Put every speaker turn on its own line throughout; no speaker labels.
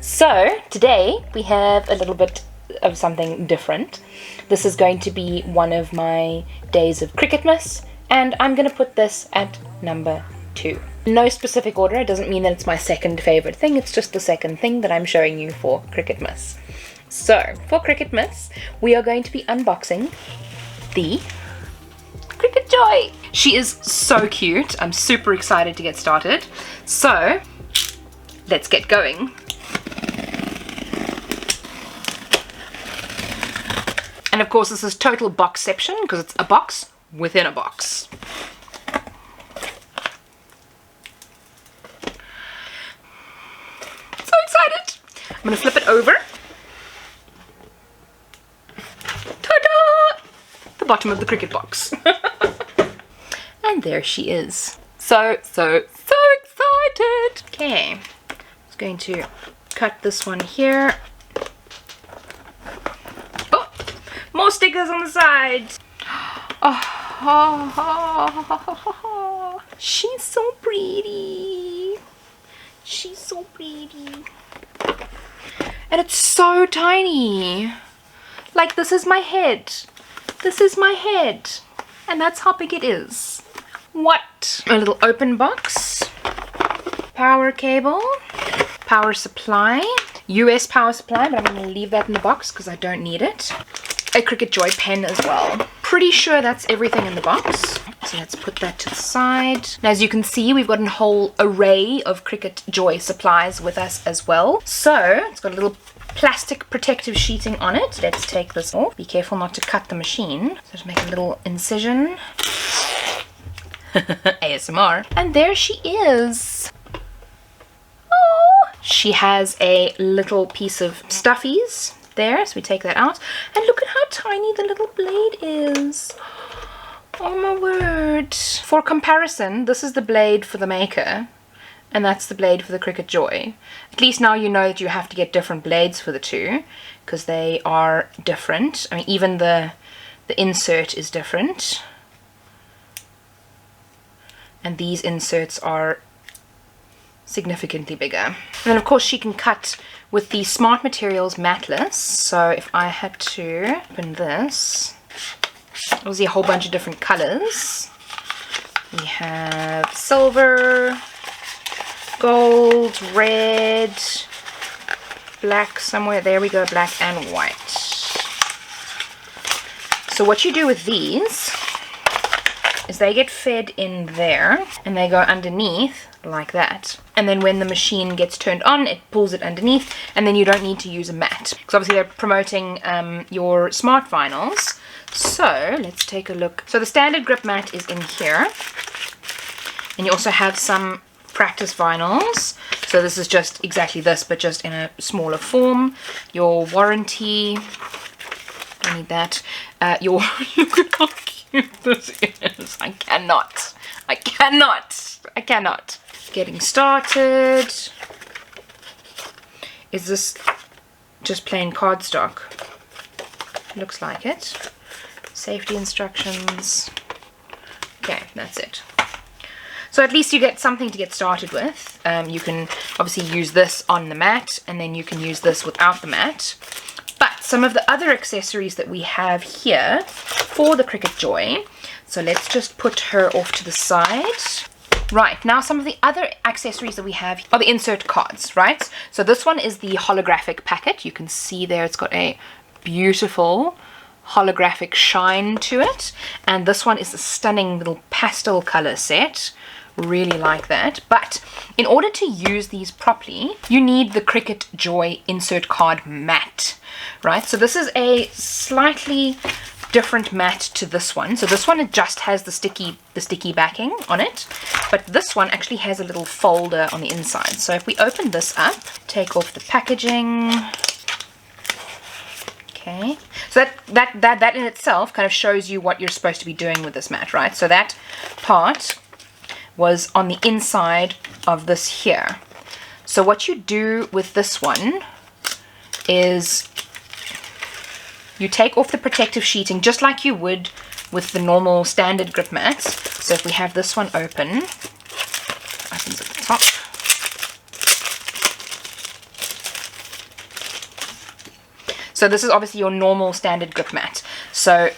So today we have a little bit of something different. This is going to be one of my days of Cricutmas, and I'm going to put this at number 2. No specific order. It doesn't mean that it's my second favorite thing, it's just the second thing that I'm showing you for Cricutmas. So for Cricutmas we are going to be unboxing the Cricut Joy. She is so cute. I'm super excited to get started. So let's get going. And of course this is total boxception because it's a box within a box. So excited! I'm going to flip it over. Ta-da! The bottom of the Cricut box. And there she is. So excited! Okay, I'm just going to cut this one here. More stickers on the sides. Oh, she's so pretty. She's so pretty. And it's so tiny. Like, this is my head. This is my head. And that's how big it is. What? A little open box. Power cable. Power supply. US power supply, but I'm going to leave that in the box because I don't need it. A Cricut Joy pen as well. Pretty sure that's everything in the box. So let's put that to the side. Now, as you can see, we've got a whole array of Cricut Joy supplies with us as well. So it's got a little plastic protective sheeting on it. Let's take this off. Be careful not to cut the machine. So just make a little incision. ASMR. And there she is. Oh, she has a little piece of stuffies there, so we take that out, and look at how tiny the little blade is. Oh my word. For comparison, this is the blade for the Maker and that's the blade for the Cricut Joy. At least now you know that you have to get different blades for the two because they are different. I mean, even the insert is different, and these inserts are significantly bigger. And then of course she can cut with the Smart Materials Matless. So if I had to open this, obviously a whole bunch of different colors. We have silver, gold, red, black somewhere. There we go, black and white. So what you do with these is they get fed in there and they go underneath like that, and then when the machine gets turned on it pulls it underneath, and then you don't need to use a mat because obviously they're promoting your smart vinyls. So let's take a look. So the standard grip mat is in here, and you also have some practice vinyls. So this is just exactly this but just in a smaller form. Your warranty, I need that. Your look at how cute this is. I cannot. Getting started. Is this just plain cardstock? Looks like it. Safety instructions. Okay, that's it. So at least you get something to get started with. You can obviously use this on the mat, and then you can use this without the mat. But some of the other accessories that we have here for the Cricut Joy, so let's just put her off to the side. Right, now some of the other accessories that we have are the insert cards, right? So this one is the holographic packet. You can see there it's got a beautiful holographic shine to it. And this one is a stunning little pastel color set. Really like that. But in order to use these properly, you need the Cricut Joy insert card mat, right? So this is a slightly different mat to this one. So this one, it just has the sticky backing on it, but this one actually has a little folder on the inside. So if we open this up, take off the packaging. Okay, so that in itself kind of shows you what you're supposed to be doing with this mat, right? So that part was on the inside of this here. So what you do with this one is you take off the protective sheeting just like you would with the normal standard grip mats. So if we have this one open, opens at the top. So this is obviously your normal standard grip mat. So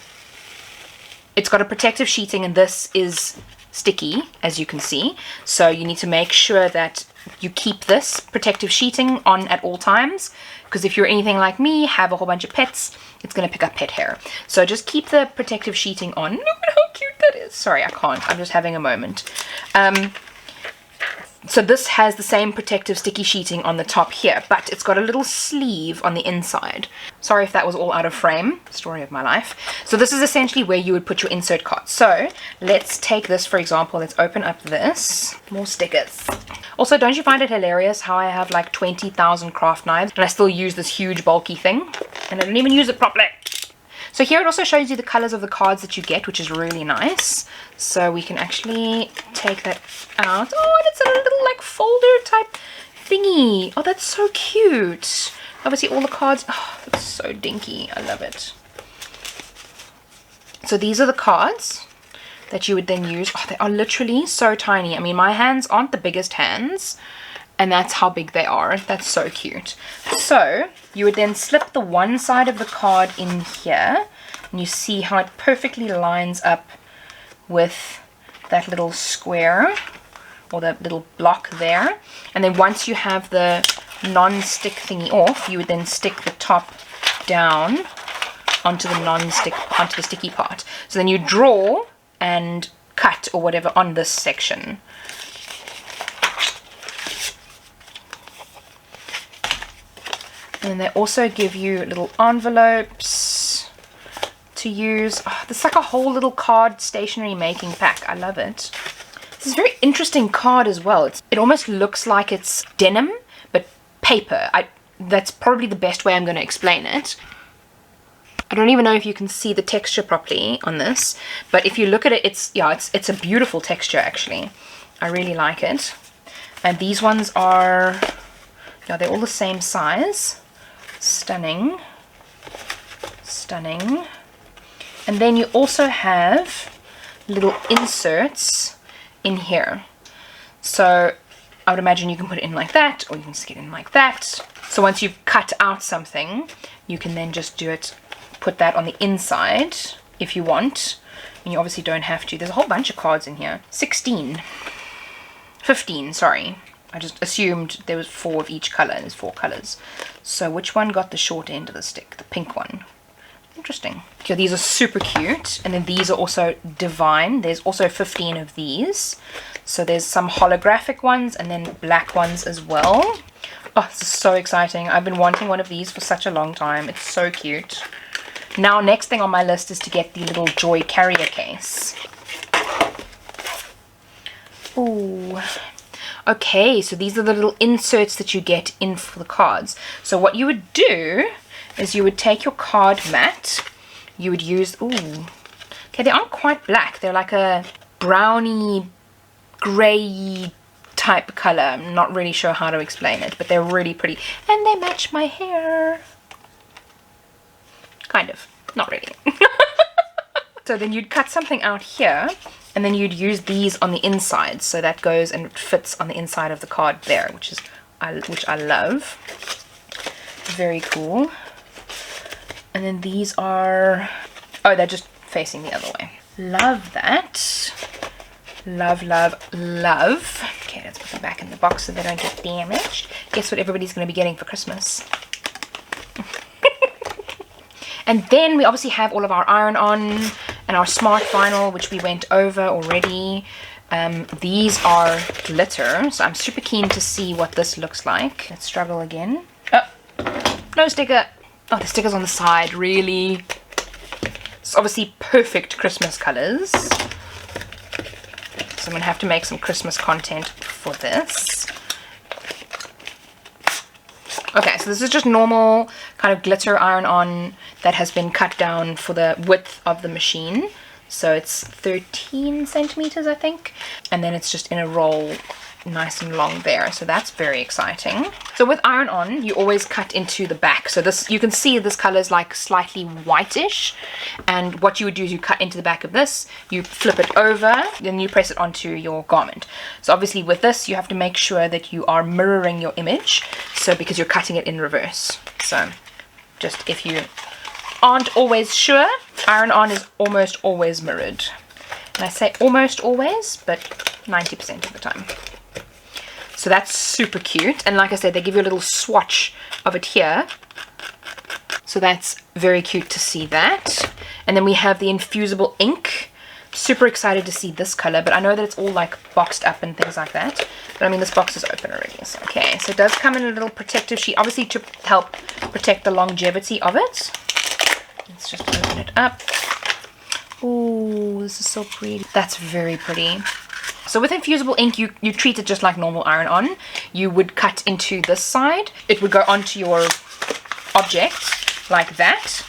it's got a protective sheeting, and this is sticky, as you can see. So you need to make sure that you keep this protective sheeting on at all times, because if you're anything like me, have a whole bunch of pets, it's going to pick up pet hair. So just keep the protective sheeting on. Look at how cute that is. Sorry, I can't. I'm just having a moment. So this has the same protective sticky sheeting on the top here, but it's got a little sleeve on the inside. Sorry if that was all out of frame. Story of my life. So this is essentially where you would put your insert cards. So let's take this, for example. Let's open up this. More stickers. Also, don't you find it hilarious how I have like 20,000 craft knives and I still use this huge bulky thing and I don't even use it properly? So here it also shows you the colors of the cards that you get, which is really nice. So we can actually take that out. Oh, and it's a little like folder type thingy. Oh, that's so cute. Obviously all the cards. Oh, that's so dinky. I love it. So these are the cards that you would then use. Oh, they are literally so tiny. I mean, my hands aren't the biggest hands, and that's how big they are. That's so cute. So you would then slip the one side of the card in here, and you see how it perfectly lines up with that little square or the little block there. And then once you have the non-stick thingy off, you would then stick the top down onto the sticky part. So then you draw and cut or whatever on this section. And then they also give you little envelopes to use. Oh, this is like a whole little card stationery making pack. I love it. This is a very interesting card as well. It almost looks like it's denim, but paper. That's probably the best way I'm going to explain it. I don't even know if you can see the texture properly on this, but if you look at it, it's a beautiful texture actually. I really like it. And these ones are, yeah, they're all the same size. Stunning. Stunning. And then you also have little inserts in here. So I would imagine you can put it in like that, or you can stick it in like that. So once you've cut out something, you can then just do it, put that on the inside if you want. And you obviously don't have to. There's a whole bunch of cards in here. 15, sorry. I just assumed there was 4 of each color. There's 4 colors. So which one got the short end of the stick? The pink one. Interesting. Okay, these are super cute. And then these are also divine. There's also 15 of these. So there's some holographic ones and then black ones as well. Oh, this is so exciting. I've been wanting one of these for such a long time. It's so cute. Now, next thing on my list is to get the little Joy carrier case. Ooh. Okay, so these are the little inserts that you get in for the cards. So what you would do is you would take your card mat. You would use, ooh. Okay, they aren't quite black. They're like a browny, grey type color. I'm not really sure how to explain it, but they're really pretty. And they match my hair. Kind of. Not really. So then you'd cut something out here, and then you'd use these on the inside. So that goes and it fits on the inside of the card there, which I love. Very cool. And then these are, oh, they're just facing the other way. Love that. Love, love, love. Okay, let's put them back in the box so they don't get damaged. Guess what everybody's going to be getting for Christmas? And then we obviously have all of our iron-on and our smart vinyl, which we went over already. These are glitter, so I'm super keen to see what this looks like. Let's struggle again. Oh, no sticker. Oh, the sticker's on the side, really. It's obviously perfect Christmas colors. So I'm going to have to make some Christmas content for this. Okay, so this is just normal kind of glitter iron-on that has been cut down for the width of the machine. So it's 13 centimeters, I think. And then it's just in a roll, nice and long there. So that's very exciting. So with iron-on, you always cut into the back. So this, you can see this color is like slightly whitish. And what you would do is you cut into the back of this, you flip it over, then you press it onto your garment. So obviously with this, you have to make sure that you are mirroring your image. So because you're cutting it in reverse. So Just if you aren't always sure, iron-on is almost always mirrored. And I say almost always, but 90% of the time. So that's super cute. And like I said, they give you a little swatch of it here. So that's very cute to see that. And then we have the Infusible Ink. Super excited to see this color, but I know that it's all like boxed up and things like that. But I mean, this box is open already. So, okay, so it does come in a little protective sheet, obviously to help protect the longevity of it. Let's just open it up. Oh, this is so pretty. That's very pretty. So with Infusible Ink, you treat it just like normal iron-on. You would cut into this side. It would go onto your object like that.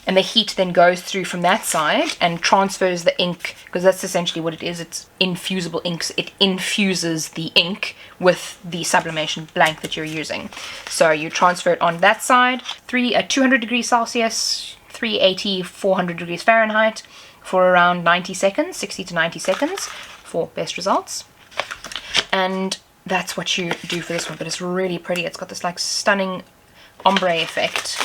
And the heat then goes through from that side and transfers the ink, because that's essentially what it is. It's infusible inks. It infuses the ink with the sublimation blank that you're using. So you transfer it on that side, 200 degrees Celsius, 380, 400 degrees Fahrenheit for around 90 seconds, 60 to 90 seconds for best results. And that's what you do for this one, but it's really pretty. It's got this like stunning ombre effect.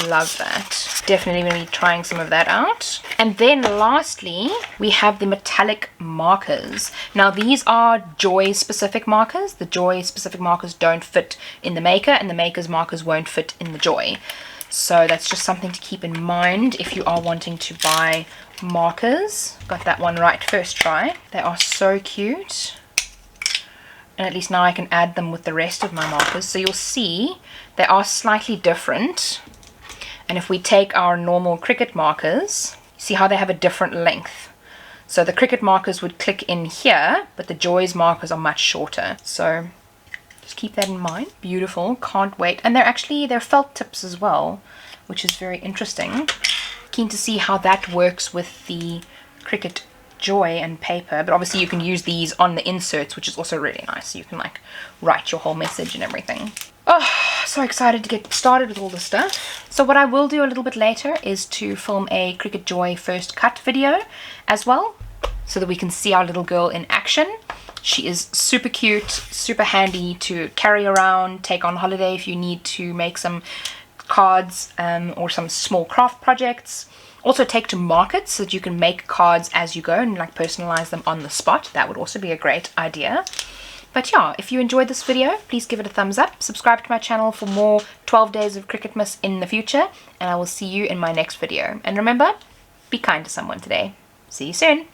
Love that. Definitely going to be trying some of that out. And then lastly, we have the metallic markers. Now these are Joy specific markers. The Joy specific markers don't fit in the Maker, and the Maker's markers won't fit in the Joy. So that's just something to keep in mind if you are wanting to buy markers. Got that one right first try. They are so cute. And at least now I can add them with the rest of my markers. So you'll see they are slightly different. And if we take our normal Cricut markers, see how they have a different length. So the Cricut markers would click in here, but the Joy's markers are much shorter. So just keep that in mind. Beautiful, can't wait. And they're felt tips as well, which is very interesting. Keen to see how that works with the Cricut Joy and paper, but obviously you can use these on the inserts, which is also really nice. So you can like write your whole message and everything. Oh, so excited to get started with all this stuff. So what I will do a little bit later is to film a Cricut Joy first cut video as well, so that we can see our little girl in action. She is super cute, super handy to carry around, take on holiday if you need to make some cards or some small craft projects. Also take to markets so that you can make cards as you go and like personalize them on the spot. That would also be a great idea. But yeah, if you enjoyed this video, please give it a thumbs up. Subscribe to my channel for more 12 days of Cricutmas in the future. And I will see you in my next video. And remember, be kind to someone today. See you soon.